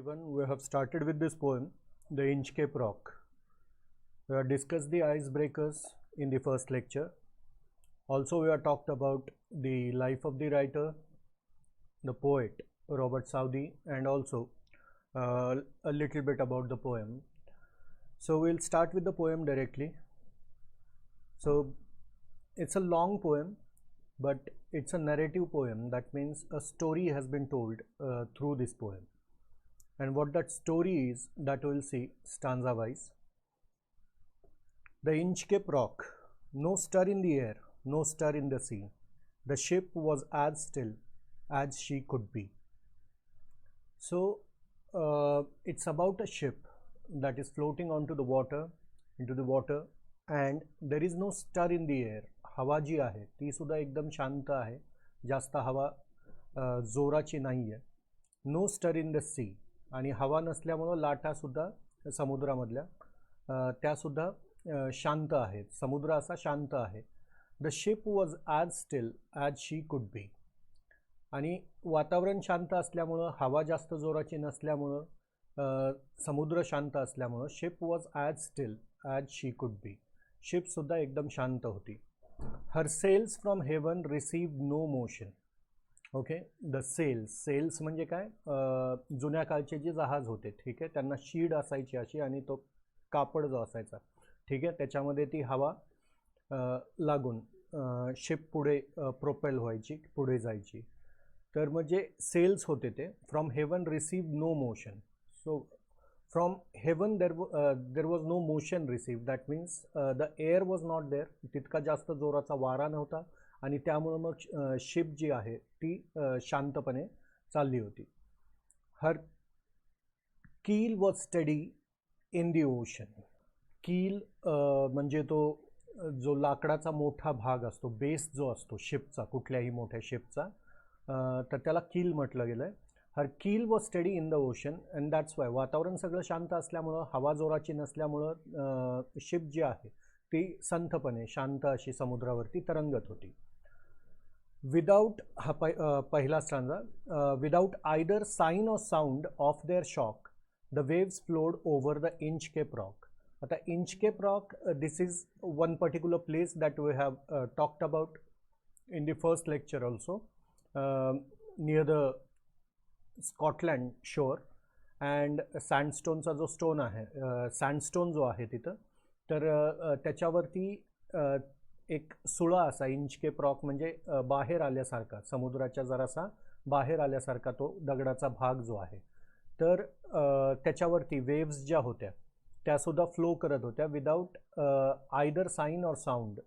everyone, we have started with this poem, The Inchcape Rock. We have discussed the icebreakers in the first lecture. Also, we have talked about the life of the writer, the poet Robert Southey, and also a little bit about the poem. So we'll start with the poem directly. So it's a long poem, but it's a narrative poem. That means a story has been told through this poem. And what that story is, that we'll see stanza wise. The Inchcape Rock, no stir in the air, no stir in the sea. The ship was as still as she could be. So it's about a ship that is floating onto the water, into the water, and there is no stir in the air. हवा जी आहे ती सुद्धा एकदम शांत आहे, जास्त हवा जोराची नाही आहे. No stir in the C, आणि हवा नसल्यामुळं लाटासुद्धा समुद्रामधल्या त्यासुद्धा शांत आहेत. समुद्र असा शांत आहे. The ship was as still as she could बी, आणि वातावरण शांत असल्यामुळं, हवा जास्त जोराची नसल्यामुळं, समुद्र शांत असल्यामुळं ship was as still as she could be, शिपसुद्धा एकदम शांत होती. Her sails from heaven received no motion. Okay, the sails म्हणजे काय, जुन्या काळचे जे जहाज होते, ठीक आहे, त्यांना शीड असायची अशी, आणि तो कापड जो असायचा, ठीक आहे, त्याच्यामध्ये ती हवा लागून शिप पुढे प्रोपेल व्हायची, पुढे जायची. तर म्हणजे सेल्स होते ते. From heaven received no motion. So from heaven there was no motion received. That means the air was not there. तितका जास्त जोराचा वारा नव्हता, आणि त्यामुळं मग शिप जी आहे ती शांतपणे चालली होती. हर कील was study in the ocean. कील म्हणजे तो जो लाकडाचा मोठा भाग असतो, बेस जो असतो शिपचा, कुठल्याही मोठ्या शिपचा, तर त्याला कील म्हटलं गेलं आहे. हर कील was study in the ocean, and that's why, वातावरण सगळं शांत असल्यामुळं, हवा जोराची नसल्यामुळं शिप जी आहे ती संथपणे शांत अशी समुद्रावरती तरंगत होती. विदाउट, हा पहिला stanza, without either sign or sound of their shock the waves flowed over the Inchcape rock. आता Inchcape Rock, this is one particular place that we have talked about in the first lecture also, near the Scotland shore. And सँडस्टोनचा जो stone आहे, sandstone जो आहे तिथं, तर त्याच्यावरती एक सुळा असा, इंचकेप रॉक म्हणजे बाहेर आल्यासारखा, समुद्राच्या जरासा बाहेर आल्यासारखा तो दगडाचा भाग जो आहे, तर त्याच्यावरती वेव्स ज्या होत्या त्यासुद्धा फ्लो करत होत्या without either sign or sound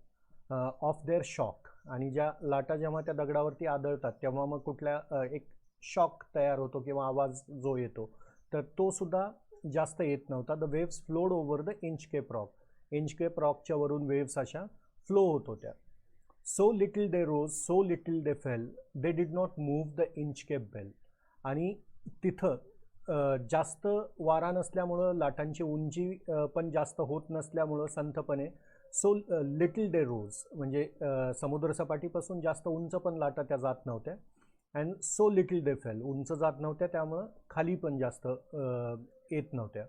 of their shock. आणि ज्या लाटा जेव्हा त्या दगडावरती आदळतात तेव्हा मग कुठल्या एक शॉक तयार होतो किंवा आवाज जो येतो, तर तो सुद्धा जास्त येत नव्हता. The waves flowed over the Inchcape Rock. Inchcape रॉकच्या वरून वेव्स अशा फ्लो होत होत्या. So little they rose, so little they fell, they did not move the Inchcape bell. आणि तिथं जास्त वारा नसल्यामुळं, लाटांची उंची पण जास्त होत नसल्यामुळं संथपणे, सो लिटिल दे रोज म्हणजे समुद्रसपाटीपासून जास्त उंच पण लाटा त्या जात नव्हत्या, and so little they fell, उंच जात नव्हत्या, त्यामुळं खाली पण जास्त येत नव्हत्या.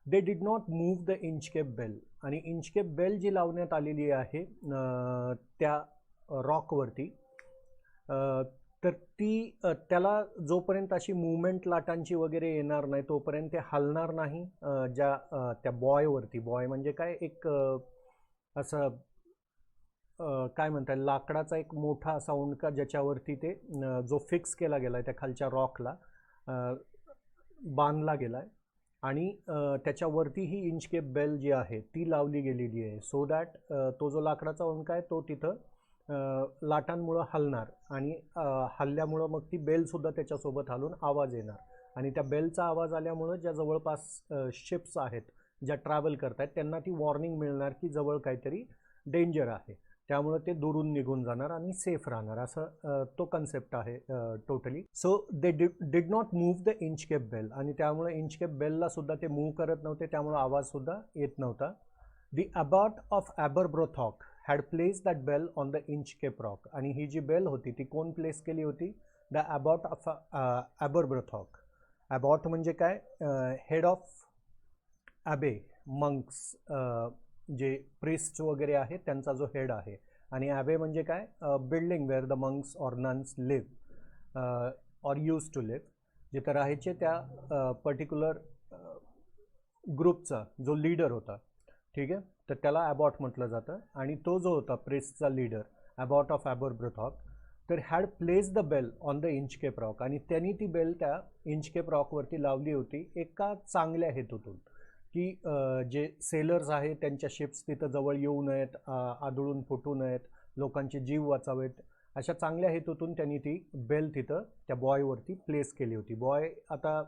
They did not move the Inchcape bell. आणि इंचकेप बेल जी लावण्यात आलेली आहे त्या रॉकवरती, तर ती त्याला जोपर्यंत अशी मूवमेंट लाटांची वगैरे येणार नाही तोपर्यंत ते हलणार नाही. ज्या त्या बॉयवरती, बॉय म्हणजे काय, एक असं काय म्हणतात, लाकडाचा एक मोठा असा उंडका ज्याच्यावरती ते जो फिक्स केला गेला आहे, त्या खालच्या रॉकला बांधला गेला आहे, आणि त्याच्यावरती ही इंचकेप बेल जी आहे ती लावली गेलेली आहे. सो दॅट तो जो लाकडाचा उंडका आहे तो तिथं लाटांमुळं हलणार, आणि हल्ल्यामुळं मग ती बेलसुद्धा त्याच्यासोबत हलून आवाज येणार, आणि त्या बेलचा आवाज आल्यामुळं ज्या जवळपास शिप्स आहेत ज्या ट्रॅव्हल करत आहेत त्यांना ती वॉर्निंग मिळणार की जवळ काहीतरी डेंजर आहे, त्यामुळं ते दुरून निघून जाणार आणि सेफ राहणार, असं तो कन्सेप्ट आहे totally. So they did not move the Inchcape bell, आणि त्यामुळे इंचकेप बेलला सुद्धा ते मूव्ह करत नव्हते, त्यामुळे आवाजसुद्धा येत नव्हता. The Abbott of Aberbrothok had place that bell on the Inchcape rock. आणि ही जी बेल होती ती कोण प्लेस केली होती? The Abbott of Aberbrothok. Abbot म्हणजे काय, हेड ऑफ ॲबे, मंक्स, जे प्रिस्ट वगैरे आहे त्यांचा जो हेड आहे. आणि ॲबे म्हणजे काय, building where the monks or nuns live or use to live, जिथं राहायचे त्या पर्टिक्युलर ग्रुपचा जो लीडर होता. ठीक आहे, तर त्याला ॲबॉट म्हटलं जातं. आणि तो जो होता प्रिस्टचा लीडर, ॲबॉट ऑफ ॲबरब्रोथॉक, तर had place the bell on the Inchcape rock, आणि त्यांनी ती बेल त्या इंचकेप रॉकवरती लावली होती एका चांगल्या हेतूतून, की जे सेलर्स आहेत त्यांच्या शिप्स तिथं जवळ येऊ नयेत, आदळून फुटू नयेत, लोकांचे जीव वाचावेत, अशा चांगल्या हेतूतून त्यांनी ती बेल तिथं त्या बॉयवरती प्लेस केली होती. बॉय, आता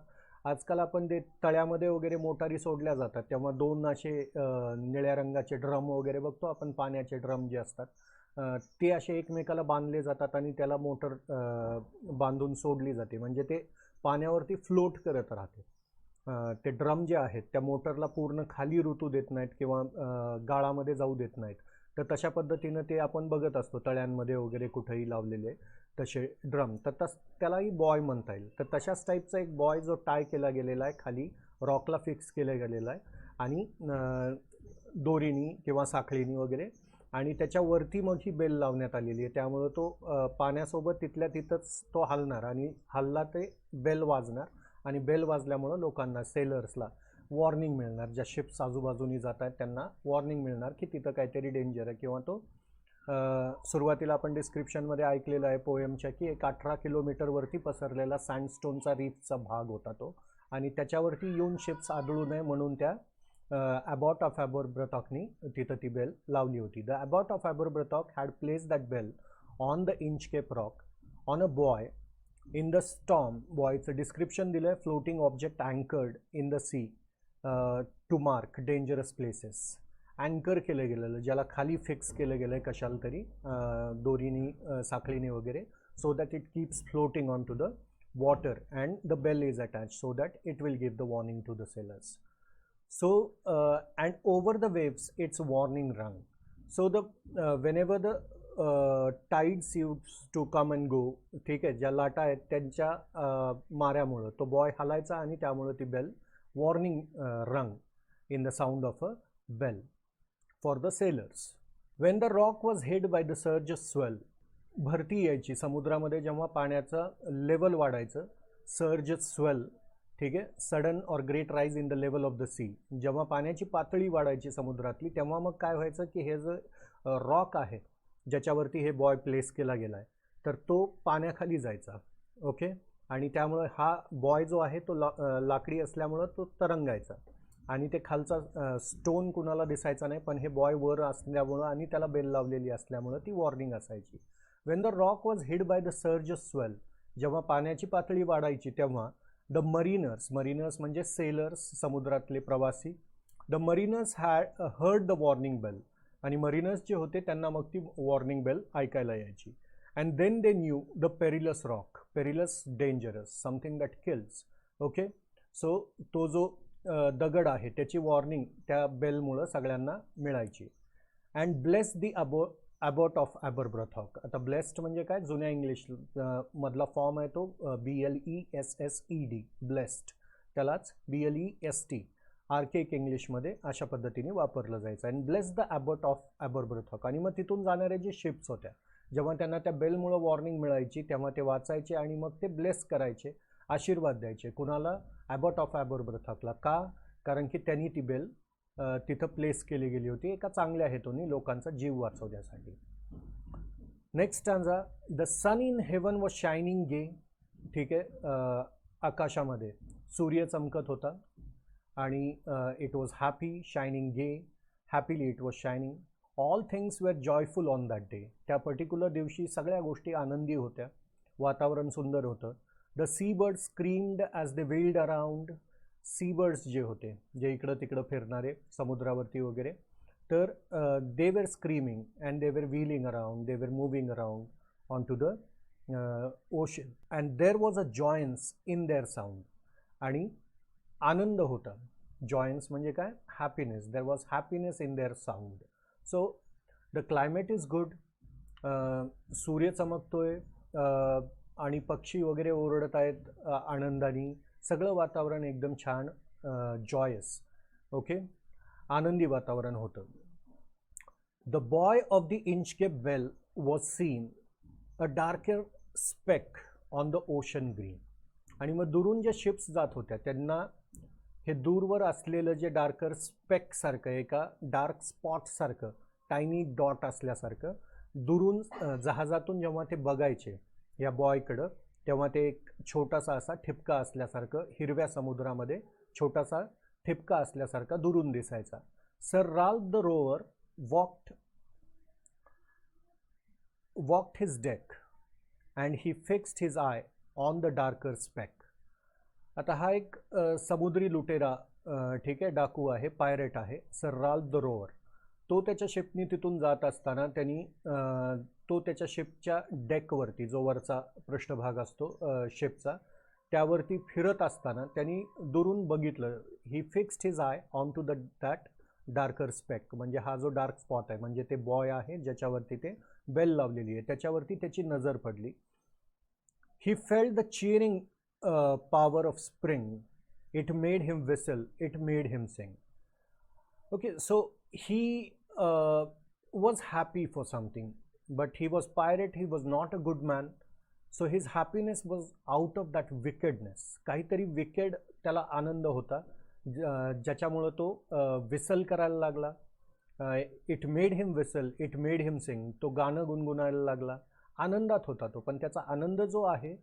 आजकाल आपण ते तळ्यामध्ये वगैरे मोटारी सोडल्या जातात तेव्हा दोन असे निळ्या रंगाचे ड्रम वगैरे बघतो आपण, पाण्याचे ड्रम जे असतात, ते असे एकमेकाला बांधले जातात आणि त्याला मोटर बांधून सोडली जाते, म्हणजे ते पाण्यावरती फ्लोट करत राहते. ते ड्रम जे आहेत त्या मोटरला पूर्ण खाली ऋतू देत नाहीत किंवा गाळामध्ये जाऊ देत नाहीत. तर तशा पद्धतीनं ते आपण बघत असतो तळ्यांमध्ये वगैरे कुठेही लावलेले तसे ड्रम, तर त्यालाही बॉय म्हणता येईल. तर तशाच टाईपचा एक बॉय जो टाय केला गेलेला आहे, खाली रॉकला फिक्स केला गेलेला आहे आणि दोरीनी किंवा साखळीनी वगैरे, आणि त्याच्यावरती मग ही बेल लावण्यात आलेली आहे. त्यामुळं तो पाण्यासोबत तिथल्या तिथंच तो हलणार, आणि हलला ते बेल वाजणार, आणि बेल वाजल्यामुळं लोकांना, सेलर्सला वॉर्निंग मिळणार, ज्या शिप्स आजूबाजूनी जात आहेत त्यांना वॉर्निंग मिळणार की तिथं काहीतरी डेंजर आहे. किंवा तो सुरुवातीला आपण डिस्क्रिप्शनमध्ये ऐकलेलं आहे पोएमच्या, की एक 18 किलोमीटरवरती पसरलेला सँडस्टोनचा रीफचा भाग होता तो, आणि त्याच्यावरती येऊन शिप्स आदळू नये म्हणून त्या ॲबॉट ऑफ ॲबरब्रोथॉकनी तिथं ती बेल लावली होती. The Abbot of Aberbrothok had place that bell on the Inchcape Rock on a buoy in the storm. बॉयचं डिस्क्रिप्शन दिलं आहे, floating object anchored in the sea to mark dangerous places. अँकर केलं गेलेलं, ज्याला खाली फिक्स केलं गेलं आहे कशाला तरी दोरीनी, साखळीने वगैरे, so that it keeps floating on to the water and the bell is attached so that it will give the warning to the sailors. So and over the waves it's warning rung. So the whenever the tides used to come and go, ठीक आहे, ज्या लाटा आहेत त्यांच्या माऱ्यामुळं तो boy हलायचा आणि त्यामुळं ती बेल वॉर्निंग रंग in the sound of a bell for the sailors. When the rock was hit by the surge swell, भरती यायची समुद्रामध्ये जेव्हा पाण्याचं लेवल वाढायचं, सर्ज स्वेल, ठीक आहे, sudden or great rise in the level of the sea, जेव्हा पाण्याची पातळी वाढायची समुद्रातली, तेव्हा मग काय व्हायचं की हे जो रॉक आहे ज्याच्यावरती हे बॉय प्लेस केला गेला आहे, तर तो पाण्याखाली जायचा. ओके, आणि त्यामुळे हा बॉय जो आहे तो लाकडी असल्यामुळं तो तरंगायचा, आणि ते खालचा स्टोन कुणाला दिसायचा नाही, पण हे बॉय वर असल्यामुळं आणि त्याला बेल लावलेली असल्यामुळं ती वॉर्निंग असायची. When the rock was hit by the surge swell, जेव्हा पाण्याची पातळी वाढायची तेव्हा द मरीनर्स, मरीनर्स म्हणजे सेलर्स, समुद्रातले प्रवासी, the mariners had heard the warning bell, आणि मरीनर्स जे होते त्यांना मग ती वॉर्निंग बेल ऐकायला यायची. And then they knew the perilous rock, perilous dangerous, something that kills. Okay, so तो जो दगड आहे त्याची वॉर्निंग त्या बेलमुळं सगळ्यांना मिळायची. And bless the Abbot of Aberbrothok. आता ब्लेस्ड म्हणजे काय, जुन्या इंग्लिश मधला फॉर्म आहे तो BLESSED, ब्लेस्ड, त्यालाच BLEST आर्केक इंग्लिशमध्ये अशा पद्धतीने वापरलं जायचं. And bless the Abbot of Aberbrothok. आणि मग तिथून जाणारे जे शिप्स होत्या, जेव्हा त्यांना त्या बेलमुळं वॉर्निंग मिळायची तेव्हा ते वाचायचे आणि मग ते ब्लेस करायचे, आशीर्वाद द्यायचे. कुणाला, ॲबॉट ऑफ ॲबरब्रोथॉकला. का, कारण की त्यांनी ती बेल तिथं प्लेस केली गेली होती एका चांगल्या हेतूने, लोकांचा जीव वाचवण्यासाठी. Next stanza, the sun in heaven was shining gay. ठीक आहे, आकाशामध्ये सूर्य चमकत होता आणि it was happy, shining gay, happily it was shining. All things were joyful on that day. त्या पर्टिक्युलर दिवशी सगळ्या गोष्टी आनंदी होत्या, वातावरण सुंदर होतं. The sea bird screamed as they wheeled around. Sea birds जे होते, जे इकडं तिकडं फिरणारे समुद्रावरती वगैरे, तर they were screaming and they were wheeling around, they were moving around on to the ocean. And there was a joyance in their sound. आणि आनंद होता. जॉयन्स म्हणजे काय, happiness. There was happiness in their sound. So the climate is good. सूर्य चमकतोय आणि पक्षी वगैरे ओरडत आहेत आनंदाने. सगळं वातावरण एकदम छान जॉयस, ओके, आनंदी वातावरण होतं. The buoy of the Inchcape bell was seen a darker speck on the ocean green. आणि मग दुरून ज्या शिप्स जात होत्या त्यांना हे दूरवर असलेलं जे डार्कर स्पेक सारखं, एका डार्क स्पॉट सारखं, टायनी डॉट असल्यासारखं दुरून जहाजातून जेव्हा ते बघायचे या बॉयकडं, तेव्हा ते एक छोटासा असा ठिपका असल्यासारखं, हिरव्या समुद्रामध्ये छोटासा ठिपका असल्यासारखा दुरून दिसायचा. Sir Ralph the rover walked his deck and he fixed his eye on the darker speck. आता हा एक समुद्री लुटेरा, ठीक आहे, डाकू आहे, पायरेट आहे, सर राल्फ द रोवर. तो त्याच्या शिपनी तिथून जात असताना त्यांनी तो त्याच्या शिपच्या डेकवरती, जो वरचा पृष्ठभाग असतो शिपचा, त्यावरती फिरत असताना त्यांनी दुरून बघितलं. He fixed his eye on to that darker speck, म्हणजे हा जो डार्क स्पॉट आहे, म्हणजे ते बॉय आहे ज्याच्यावरती ते बेल लावलेली आहे, त्याच्यावरती त्याची नजर पडली. He felt the cheering power of spring. It made him whistle, it made him sing. Okay, so he was happy for something, but he was pirate, he was not a good man, so his happiness was out of that wickedness. काहीतरी wicked त्याला आनंद होता, ज्याच्यामुळं तो whistle करायला लागला. It made him whistle, it made him Singh. तो गाणं गुणगुणायला लागला, आनंदात होता तो. पण त्याचा आनंद जो आहे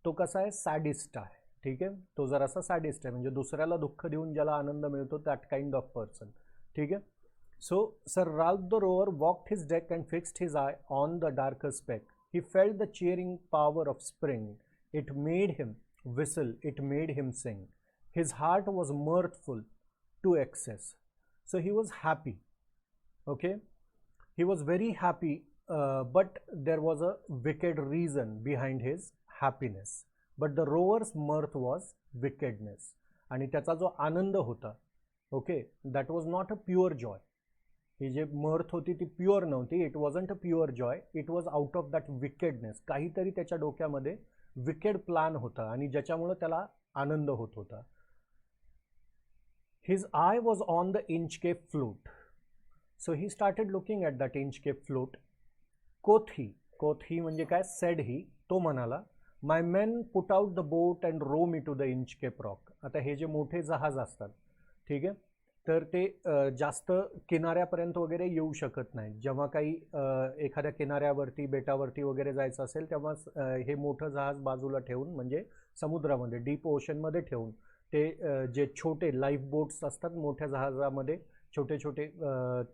तो कसा आहे, सॅडिस्ट आहे, ठीक आहे. तो जरासा सॅडिस्ट आहे, म्हणजे दुसऱ्याला दुःख देऊन ज्याला आनंद मिळतो, दॅट काइंड ऑफ पर्सन, ठीक आहे. So Sir Ralph the Rover walked his deck and fixed his eye on the darker speck. He felt the cheering power of spring. It made him whistle, it made him sing. His heart was mirthful to excess. So he was happy, okay? He was very happy, but there was a wicked reason behind his happiness. But the rover's mirth was wickedness. आणि त्याचा जो आनंद होता, okay, that was not a pure joy. ही जे मर्थ होती ती pure नव्हती. It wasn't a pure Joy, it was out of that wickedness. काहीतरी त्याच्या डोक्यामध्ये विकेड प्लॅन होता आणि ज्याच्यामुळे त्याला आनंद होत होता. His eye was on the Inchcape float. So he started looking at that Inchcape float. Quoth he म्हणजे काय, सेड ही, तो म्हणाला, my men put out the boat and row me to the Inchcape rock. आता हे जे मोठे जहाज असतात, ठीक आहे, तर ते जास्त किनाऱ्यापर्यंत वगैरे येऊ शकत नाही. जेव्हा काही एखाद्या किनाऱ्यावरती, बेटावरती वगैरे जायचं असेल, तेव्हा हे मोठं जहाज बाजूला ठेवून, म्हणजे समुद्रामध्ये, डीप ओशनमध्ये ठेवून, ते जे छोटे लाईफ बोट्स असतात मोठ्या जहाजामध्ये, छोटे छोटे,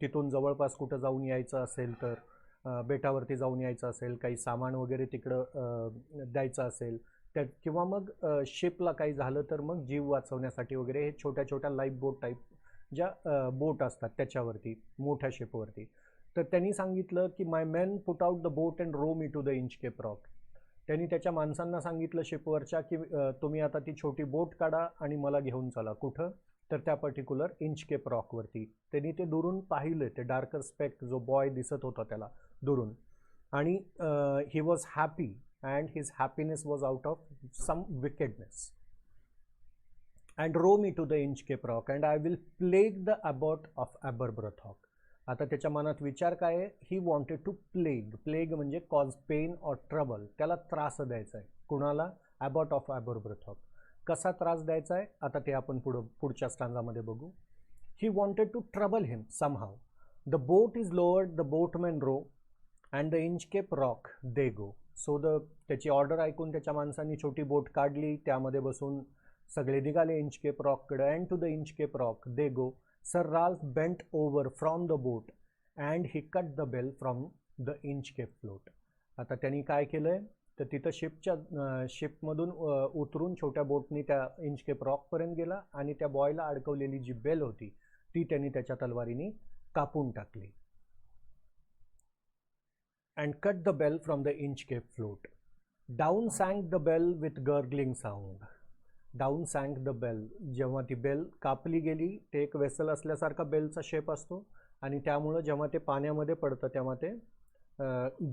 तिथून जवळपास कुठं जाऊन यायचं असेल, तर बेटावरती जाऊन यायचं असेल, काही सामान वगैरे तिकडं द्यायचं असेल, त्या किंवा मग शिपला काही झालं तर मग जीव वाचवण्यासाठी वगैरे हे छोट्या छोट्या लाईफ बोट टाईप ज्या बोट असतात त्याच्यावरती, मोठ्या शिपवरती. तर त्यांनी सांगितलं की my men put out the boat and row me to the Inchcape rock. त्यांनी त्याच्या माणसांना सांगितलं शिपवरच्या की तुम्ही आता ती छोटी बोट काढा आणि मला घेऊन चला. कुठं, तर त्या पर्टिक्युलर इंचकेप रॉकवरती. त्यांनी ते दुरून पाहिलं, ते डार्कर स्पेक जो बॉय दिसत होता त्याला दुरून, आणि he was happy and his happiness was out of some wickedness. and row me to the Inchcape Rock and I will plague the abbot of Aberbrothock. आता त्याच्या मनात विचार काय आहे, ही वॉन्टेड टू प्लेग म्हणजे कॉज पेन ऑर ट्रबल. त्याला त्रास द्यायचा आहे. कुणाला, अबॉट ऑफ ॲबरब्रॉथॉक. कसा त्रास द्यायचा आहे आता ते आपण पुढच्या स्टांजामध्ये बघू. He wanted to trouble him somehow. The boat is lowered, the boatmen row and the Inchcape rock they go. So त्याची ऑर्डर ऐकून त्याच्या माणसांनी छोटी बोट काढली, त्यामध्ये बसून सगळे निघाले इंचकेप रॉककडे. And to the Inchcape rock they go. Sir Ralph bent over from the boat and he cut the bell from the Inchcape float. आता त्यांनी काय केलंय, तर तिथं शिपमधून उतरून छोट्या बोटनी त्या इंचकेप रॉकपर्यंत गेला आणि त्या बॉयला अडकवलेली जी बेल होती ती त्यांनी त्याच्या तलवारीने कापून टाकली. And cut the bell from the Inchcape float. Down sank the bell with gurgling sound. Down sank the bell. जेव्हा ती बेल कापली गेली, ते एक वेसल असल्यासारखा बेलचा शेप असतो आणि त्यामुळं जेव्हा ते पाण्यामध्ये पडतं तेव्हा ते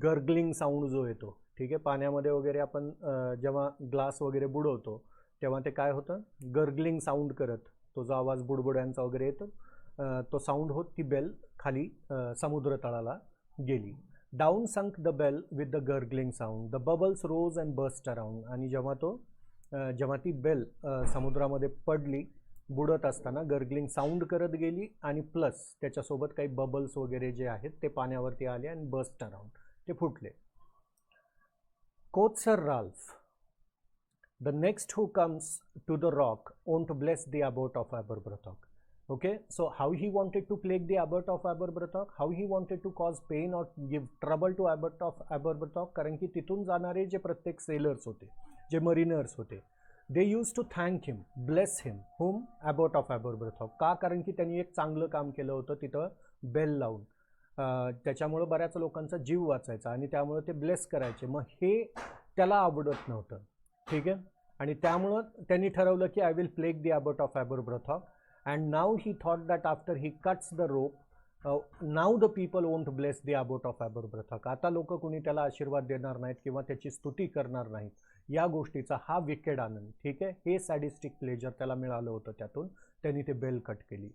गर्गलिंग साऊंड जो येतो, ठीक आहे. पाण्यामध्ये वगैरे आपण जेव्हा ग्लास वगैरे बुडवतो तेव्हा ते काय होतं, गर्गलिंग साऊंड करत, तो जो आवाज बुडबुड्यांचा वगैरे येतो तो साऊंड होत ती बेल खाली समुद्र तळाला गेली. Down sunk the bell with the gurgling sound, the bubbles rose and burst around. आणि जेव्हा ती बेल समुद्रामध्ये पडली बुडत असताना गर्गलिंग साऊंड करत गेली आणि प्लस त्याच्यासोबत काही बबल्स वगैरे जे आहेत ते पाण्यावरती आले आणि बस्ट अराउंड, ते फुटले. Quoth Sir Ralph, the next who comes to the rock won't bless the abbot of Aberbrothock. Okay, so how he wanted to plague the abbot of Aberbrothock, how he wanted to cause pain or give trouble to abbot of Aberbrothock, कारण की तिथून जाणारे जे प्रत्येक sellers होते, जे mariners होते, they used to thank him, bless him. whom? abbot of Aberbrothock. का? कारण की त्यांनी एक चांगलं काम केलं होतं तिथं बेल लावून, त्याच्यामुळं बऱ्याच लोकांचा जीव वाचायचा आणि त्यामुळे ते ब्लेस करायचे. मग हे त्याला आवडत नव्हतं, ठीक आहे. आणि त्यामुळं त्यांनी ठरवलं की I will plague the abbot of Aberbrothok. And now he thought that after he cuts the rope now the people won't bless the abbot of Aberbrothok. आता लोक कुणी त्याला आशीर्वाद देणार नाहीत किंवा त्याची स्तुती करणार नाहीत. या गोष्टीचा हा विकेड आनंद, ठीक आहे, हे सॅडिस्टिक प्लेजर त्याला मिळालं होतं, त्यातून त्यांनी ते बेल कट केली.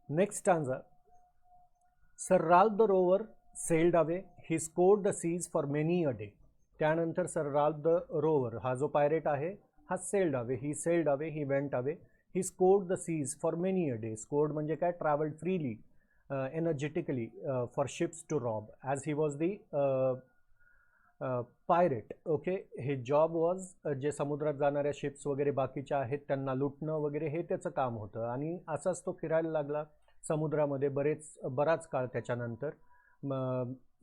Next stanza. Sir Ralph the Rover sailed away. He scored the seas for many a day. त्यानंतर सर राल्फ द रोवर हा जो पायरेट आहे हा sailed away, he sailed away, he went away. He scoured the seas for many a day. Scoured म्हणजे काय, travelled freely energetically for ships to rob as he was the pirate. Okay, हे job was जे समुद्रात जाणाऱ्या ships वगैरे बाकीच्या आहेत त्यांना लुटणं वगैरे हे त्याचं काम होतं. आणि असाच तो फिरायला लागला समुद्रामध्ये बराच काळ. त्याच्यानंतर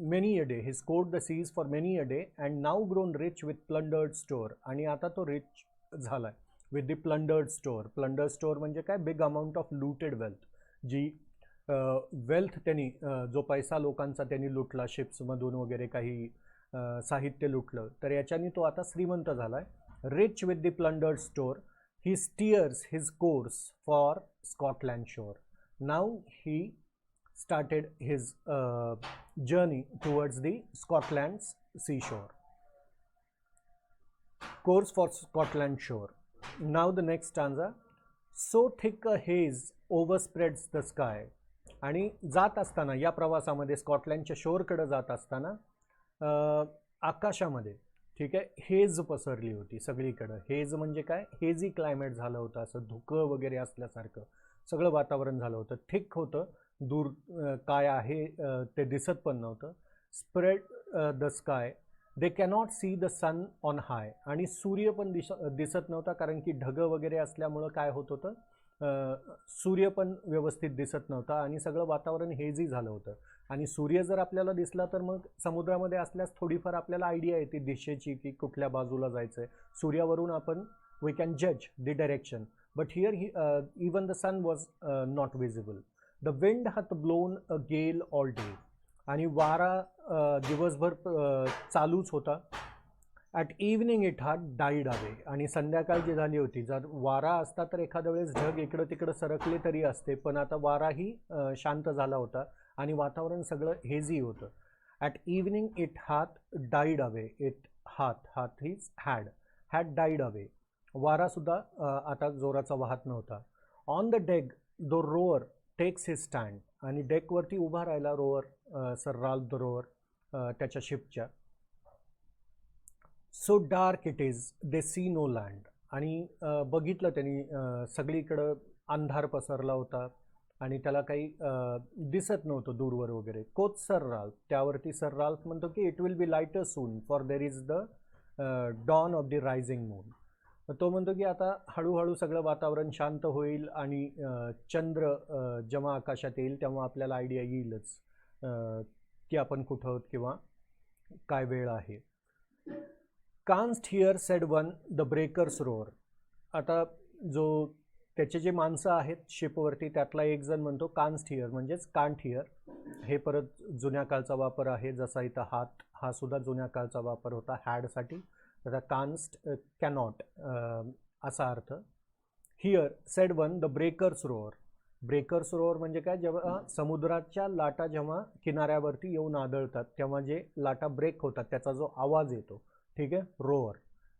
many a day he scoured the seas for many a day and now grown rich with plundered store. आणि आता तो रिच झाला आहे with the plundered store. Plundered store म्हणजे काय, big amount of looted wealth. जी वेल्थ त्यांनी जो पैसा लोकांचा त्यांनी लुटला शिप्समधून वगैरे काही साहित्य लुटलं, तर याच्यानी तो आता श्रीमंत झाला आहे. Rich with the plundered store he steers his course for Scotland shore. Now he started his journey towards the Scotland's seashore. Course for Scotland shore. Now the next stanza. So thick a haze overspreads the sky. आणि जात असताना या प्रवासामध्ये स्कॉटलँडच्या शोरकडे जात असताना आकाशामध्ये, ठीक आहे, हेज पसरली होती सगळीकडं. हेज म्हणजे काय, हेजी क्लायमेट झालं होतं, असं धुकं वगैरे असल्यासारखं सगळं वातावरण झालं होतं. थिक होतं, दूर काय आहे ते दिसत पण नव्हतं. Spread the sky, they cannot see the sun on high. आणि सूर्य पण दिसत नव्हता, कारण की ढगं वगैरे असल्यामुळं काय होत होतं, सूर्य पण व्यवस्थित दिसत नव्हता आणि सगळं वातावरण हेजी झालं होतं. आणि सूर्य जर आपल्याला दिसला तर मग समुद्रामध्ये असल्यास थोडीफार आपल्याला आयडिया येते दिशेची की कुठल्या बाजूला जायचं आहे. सूर्यावरून आपण वी कॅन जज the direction. But here even the sun was not visible. The wind hath blown a gale all day. आणि वारा दिवसभर चालूच होता. At evening it had died away. आणि संध्याकाळ जी झाली होती, जर वारा असता तर एखाद्या वेळेस ढग इकडं तिकडं सरकले तरी असते, पण आता वाराही शांत झाला होता आणि वातावरण सगळं हेजी होतं. At evening it hath died away. It hath is had died away. वारा सुद्धा आता जोराचा वाहत नव्हता. On the deck the rover takes his stand. आणि डेकवरती उभा राहिला rover, Sir Ralph the rover, त्याच्या शिपच्या. So dark it is they see no land. आणि बघितलं त्यांनी सगळीकडं अंधार पसरला होता आणि त्याला काही दिसत नव्हतं दूरवर वगैरे. कोच सर राल्फ, त्यावरती सर राल्फ म्हणतो की it will be lighter soon for there is the dawn of the rising moon. तो म्हणतो की आता हळूहळू सगळं वातावरण शांत होईल आणि चंद्र जेव्हा आकाशात येईल तेव्हा आपल्याला आयडिया येईलच की आपण कुठं आहोत किंवा काय वेळ आहे. Canst hear said one the breakers roar. आता जो त्याचे जे माणसं आहेत शिपवरती त्यातला एक जण म्हणतो कान्स्ट हिअर म्हणजेच कांट हिअर. हे परत जुन्या काळचा वापर आहे, जसा इथं हात हा सुद्धा जुन्या काळचा वापर होता हॅडसाठी. त्याचा कान्स्ट कॅनॉट असा अर्थ. Here said one the breakers row or. Breakers row or म्हणजे काय, जेव्हा समुद्राच्या लाटा जेव्हा किनाऱ्यावरती येऊन आदळतात तेव्हा जे लाटा ब्रेक होतात त्याचा जो आवाज येतो, ठीक आहे, रोअर,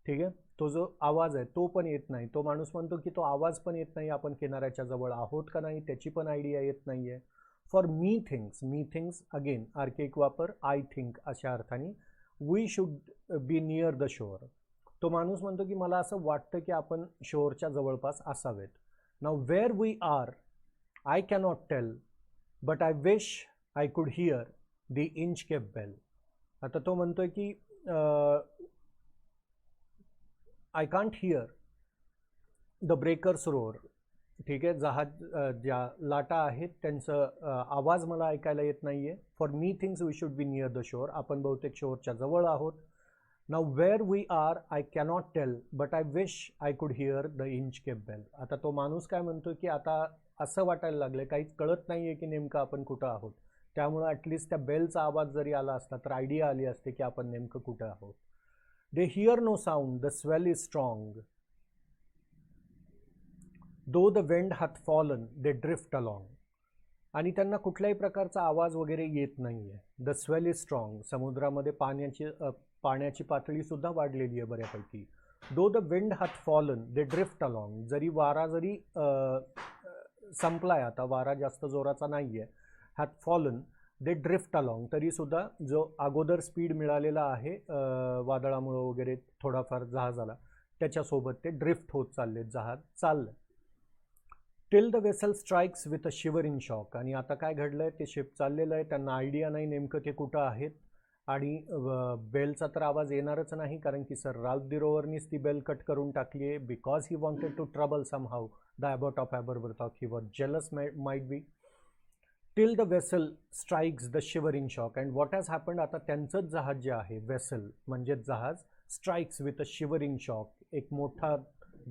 ठीक आहे. तो जो आवाज आहे तो पण येत नाही. तो माणूस म्हणतो की तो आवाज पण येत नाही, आपण किनाऱ्याच्या जवळ आहोत का नाही त्याची पण आयडिया येत नाहीये. For me things again archaic वापर आय थिंक अशा अर्थाने. We should be near the shore. तो माणूस म्हणतो की मला असं वाटतं की आपण शोअरच्या जवळपास असावेत. Now where we are I cannot tell, but I wish I could hear the Inchcape bell. आता तो म्हणतोय की I can't hear the breakers roar. ठीक आहे, जहाज ज्या लाटा आहेत त्यांचं आवाज मला ऐकायला येत नाहीये. For me things we should be near the shore. आपण बहुतेक शोअरच्या जवळ आहोत. Now where we are I cannot tell, but I wish I could hear the Inchcape bell. आता तो माणूस काय म्हणतो की आता असं वाटायला लागलं काहीच कळत नाहीये की नेमकं आपण कुठं आहोत. त्यामुळे ॲटलिस्ट त्या बेलचा आवाज जरी आला असता तर आयडिया आली असते की आपण नेमकं कुठं आहोत. They hear no sound, the swell is strong. Though the wind hath fallen they drift along. आणि त्यांना कुठल्याही प्रकारचा आवाज वगैरे येत नाहीये. The swell is strong. समुद्रामध्ये पाण्याची पातळी सुद्धा वाढलेली आहे बऱ्यापैकी. Though the wind hath fallen they drift along. जरी वारा जरी संपलाय, आता वारा जास्त जोराचा नाहीये. हाथ फॉलन दे ड्रिफ्ट अलॉंग. तरी सुद्धा जो अगोदर स्पीड मिळालेला आहे वादळामुळे वगैरे थोडाफार जहाजाला, त्याच्यासोबत ते ड्रिफ्ट होत चालले, जहाज चाललं. Till the vessel strikes with a shivering shock. आणि आता काय घडलंय, ते शिप चाललेलं आहे, त्यांना आयडिया नाही नेमकं ते कुठं आहेत. आणि बेलचा तर आवाज येणारच नाही, कारण की सर राल्फ द रोवरनीच ती बेल कट करून टाकली आहे. Because he wanted to trouble somehow the Abbott of Aberbrothok. He was jealous might be. Till the vessel strikes the shivering shock. And what has happened. आता त्यांचंच जहाज जे आहे, vessel म्हणजेच जहाज, strikes with a shivering shock. एक मोठा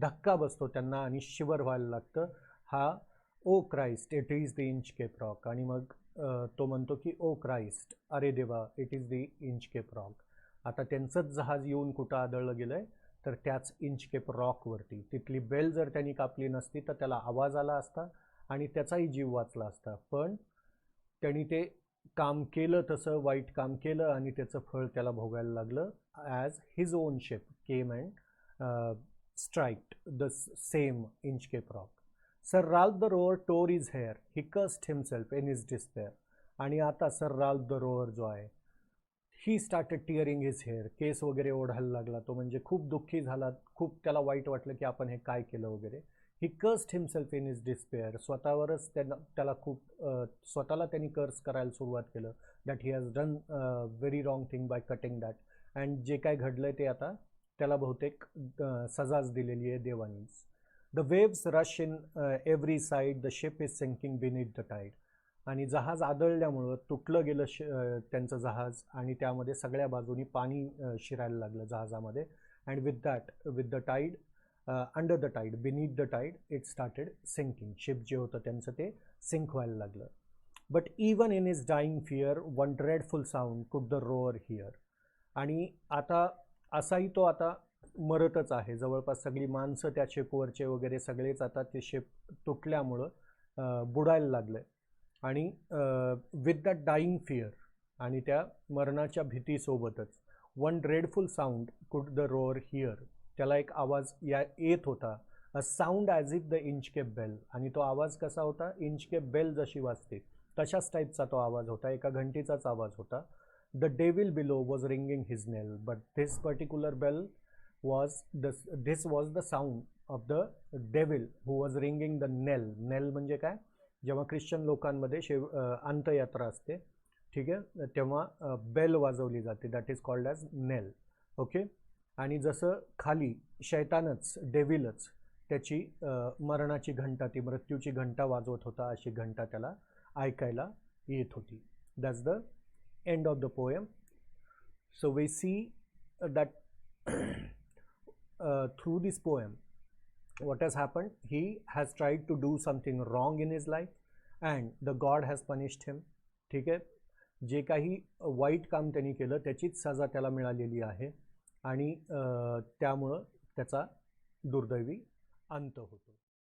धक्का बसतो त्यांना आणि शिवर व्हायला लागतं. हा O Christ it is the Inchcape rock. आणि मग तो म्हणतो की ओ क्राइस्ट, अरे देवा, it is the Inchcape rock. आता त्यांचंच जहाज येऊन कुठं आदळलं गेलंय, तर त्याच इंचकेप रॉकवरती. तिथली बेल जर त्यांनी कापली नसती तर त्याला आवाज आला असता आणि त्याचाही जीव वाचला असता. पण त्यांनी ते काम केलं, तसं वाईट काम केलं आणि त्याचं फळ त्याला भोगायला लागलं. As his own ship came and striked the same Inchcape rock. Sir Ralph the rover tore his hair, he cursed himself in his despair. आणि आता सर राल्फ द रोअर जो आहे, he started tearing his hair. केस वगैरे ओढायला लागला तो, म्हणजे खूप दुःखी झाला, खूप त्याला वाईट वाटलं की आपण हे काय केलं वगैरे. ही cursed himself in his despair. स्वतःवरच त्याला खूप स्वतःला त्यांनी कर्स करायला सुरुवात केलं. That he has done very wrong thing by cutting that. And जे काय घडलंय ते आता त्याला बहुतेक सजाच दिलेली आहे देवानीच. The waves rush in every side, the ship is sinking beneath the tide. आणि जहाज आदळल्यामुळं तुटलं गेलं त्यांचं जहाज, आणि त्यामध्ये सगळ्या बाजूनी पाणी शिरायला लागलं जहाजामध्ये. And with the tide, under the tide, beneath the tide, it started sinking. Ship जे होतं त्यांचं ते सिंक व्हायला लागलं. But even in his dying fear one dreadful sound could the rover hear. आणि आता असाही तो आता मरतच आहे. जवळपास सगळी माणसं त्या शिपवरचे वगैरे सगळेच आता ते शिप तुटल्यामुळं बुडायला लागले. आणि विथ दॅट डाईंग फिअर, आणि त्या मरणाच्या भीतीसोबतच, one dreadful sound could the rover hear, त्याला एक आवाज येत होता. A sound as if the Inchcape bell. आणि तो आवाज कसा होता, इंचकेप बेल जशी वाजते तशाच टाईपचा तो आवाज होता, एका घंटीचाच आवाज होता. The devil below was ringing his knell, but this particular bell this was the sound of the devil who was ringing the knell. नेल म्हणजे काय, जेव्हा ख्रिश्चन लोकांमध्ये अंत्ययात्रा असते, ठीक आहे, तेव्हा बेल वाजवली जाते, that is called as nail. Okay. आणि जसं खाली शैतानच, डेव्हिलच त्याची मरणाची घंटा, ती मृत्यूची घंटा वाजवत होता, अशी घंटा त्याला ऐकायला येत होती. That's the end of the poem. So we see that through this poem what has happened, he has tried to do something wrong in his life and the god has punished him. ठीक आहे, जे काही वाईट काम त्यांनी केलं त्याचीच सजा त्याला मिळालेली आहे, आणि त्यामुळं त्याचा दुर्दैवी अंत होतो.